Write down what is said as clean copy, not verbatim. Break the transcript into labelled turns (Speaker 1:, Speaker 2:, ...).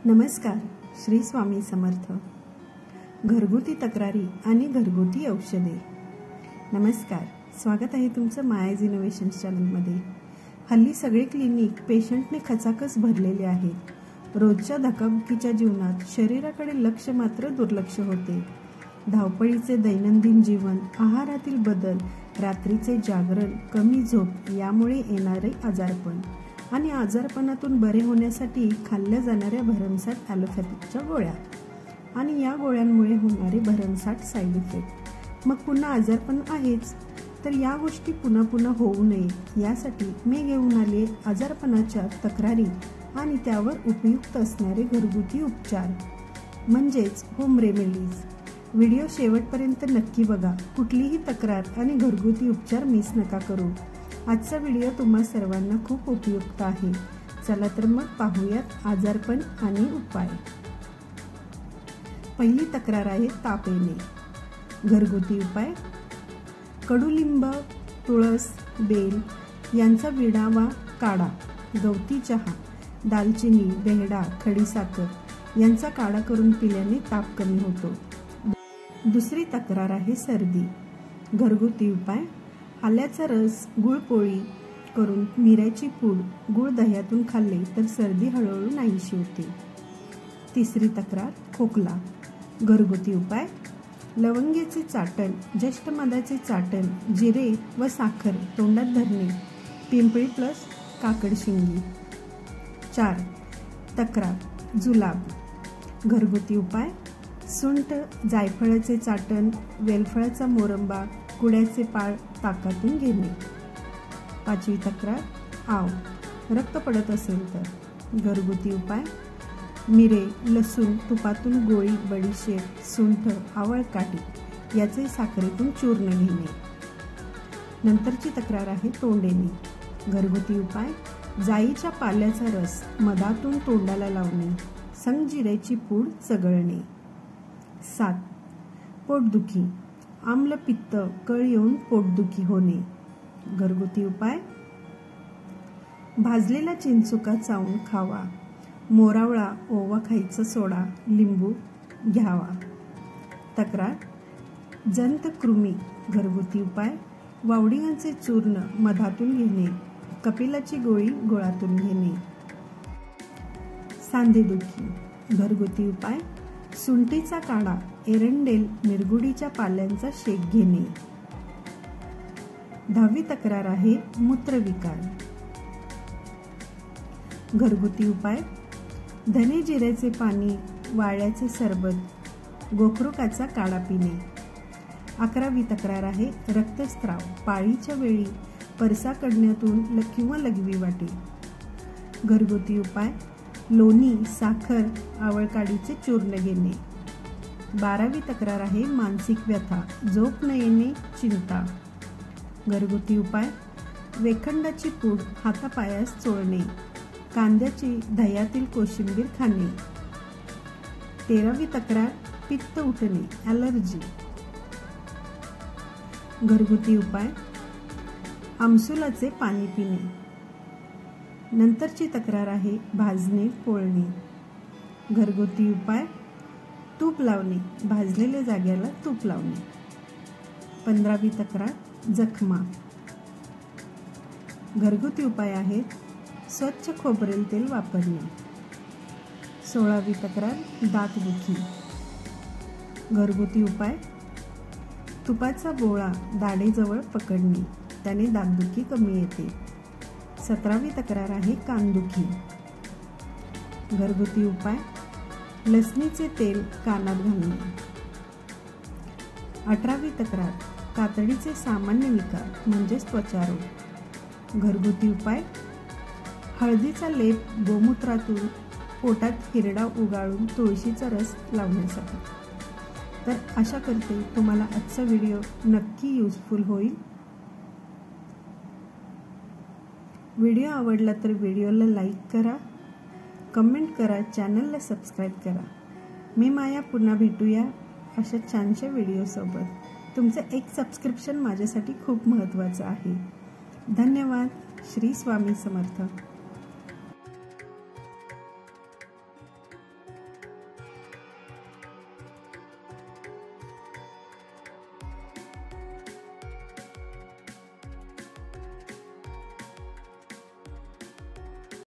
Speaker 1: नमस्कार. श्री स्वामी समर्थ. घरगुती तक्रारी आणि घरगुती औषधे. नमस्कार, स्वागत आहे तुमचं मायाज इनोव्हेशन्स चॅनलमध्ये. हल्ली सगळे क्लिनिक पेशंटने खचाखच भरलेले आहेत. रोजच्या धकाबुकीच्या जीवनात शरीराकडे लक्ष मात्र दुर्लक्ष होते. धावपळीचे दैनंदिन जीवन, आहारातील बदल, रात्रीचे जागरण, कमी झोप यामुळे येणारे आजारपण आणि आजारपणातून बरे होण्यासाठी खाल्ल्या जाणाऱ्या भरमसाठ ॲलोपॅथिकच्या गोळ्या आणि या गोळ्यांमुळे होणारे भरमसाठ साईड इफेक्ट. मग पुन्हा आजारपण आहेच. तर या गोष्टी पुन्हा पुन्हा होऊ नये यासाठी मी घेऊन आले आजारपणाच्या तक्रारी आणि त्यावर उपयुक्त असणारे घरगुती उपचार म्हणजेच होम रेमेडीज. व्हिडिओ शेवटपर्यंत नक्की बघा. कुठलीही तक्रार आणि घरगुती उपचार मिस नका करू. आजचा व्हिडिओ तुम्हा सर्वांना खूप उपयुक्त आहे. चला तर मग पाहूयात आजारपण आणि उपाय. पहिली तक्रार आहे ताप येणे. घरगुती उपाय: कडुलिंब, तुळस, बेल यांचा विडावा काढा, गवती चहा, दालचिनी, बेहडा, खडीसाखर यांचा काढा करून पिल्याने ताप कमी होतो. दुसरी तक्रार आहे सर्दी. घरगुती उपाय: आल्याचा रस, गुळपोळी करून मिऱ्याची पूड गुळ दह्यातून खाल्ले तर सर्दी हळूहळू नाहीशी होते. तिसरी तक्रार खोकला. घरगुती उपाय: लवंगेचे चाटण, जष्टमधाचे चाटण, जिरे व साखर तोंडात धरणे, पिंपळी प्लस काकडशिंगी. 4. तक्रार जुलाब. घरगुती उपाय: सुंठ, जायफळाचे चाटण, वेलफळाचा मोरंबा, कुड्याचे पाळ ताकातून घेणे. 5वी तक्रार आव, रक्त पडत असेल तर. घरगुती उपाय: मिरे, लसूण तुपातून गोळी, बडीशेप, सुंठ, आवळकाठी याचे साखरेतून चूर्ण घेणे. नंतरची तक्रार आहे तोंड येणे. घरगुती उपाय: जाईच्या पाल्याचा रस मधातून तोंडाला लावणे, संगजिऱ्याची पूड चगळणे. 7. पोटदुखी. आम्ल पित्त कळ येऊन पोटदुखी होणे. घरगुती उपाय: भाजलेला चिंचुका चावून खावा, मोरावळा, ओवा खायचा सोडा, लिंबू घ्यावा. तक्रार जंतकृमी. घरगुती उपाय: वावडियांचे चूर्ण मधातून घेणे, कपिलाची गोळी गुळातून घेणे. सांधेदुखी. घरगुती उपाय: सुंठीचा काढा, एरंडेल, निरगुडीच्या पाल्यांचा शेक घेणे. 10वी तक्रार आहे मूत्रविकार. घरगुती उपाय: धने जिऱ्याचे पाणी, वाळ्याचे सरबत, गोखरुकाचा काढा पिणे. 11वी तक्रार आहे रक्तस्राव, पाळीच्या वेळी परसा काढण्यातून किंवा लघवी वाटे. घरगुती उपाय: लोणी, साखर, आवळकाडीचे चूर्ण घेणे. 12वी तक्रार आहे मानसिक व्यथा, झोप न येणे, चिंता. घरगुती उपाय: वेखंडाची पूड हातापायास चोळणे, कांद्याची दह्यातील कोशिंबीर खाणे. 13वी तक्रार पित्त उठणे, ॲलर्जी. घरगुती उपाय: आमसुलाचे पाणी पिणे. नंतरची तक्रार आहे भाजणे, पोळणे. घरगुती उपाय: तूप लावणे, भाजलेल्या जाग्याला तूप लावणे. 15वी तक्रार जखमा. घरगुती उपाय आहेत स्वच्छ खोबरेल तेल वापरणे. 16वी तक्रार दातदुखी. घरगुती उपाय: तुपाचा गोळा दाढेजवळ पकडणे, त्याने दातदुखी कमी येते. 17वी तक्रार आहे कानदुखी. घरगुती उपाय: लसणीचे तेल कानात घालणे. 18वी तक्रार कातडीचे सामान्य विकार म्हणजेच त्वचारोग. घरगुती उपाय: हळदीचा लेप गोमूत्रातून पोटात हिरडा उगाळून तुळशीचा रस लावण्यासाठी. तर आशा करते तुम्हाला आजचा व्हिडिओ नक्की युजफुल होईल. व्हिडिओ आवडला तर व्हिडिओला लाईक करा, कमेंट करा, चॅनलला सबस्क्राईब करा. मी माया पुन्हा भेटूया अशा छानशा व्हिडिओसोबत. तुमचं एक सबस्क्रिप्शन माझ्यासाठी खूप महत्त्वाचं आहे. धन्यवाद. श्री स्वामी समर्थ.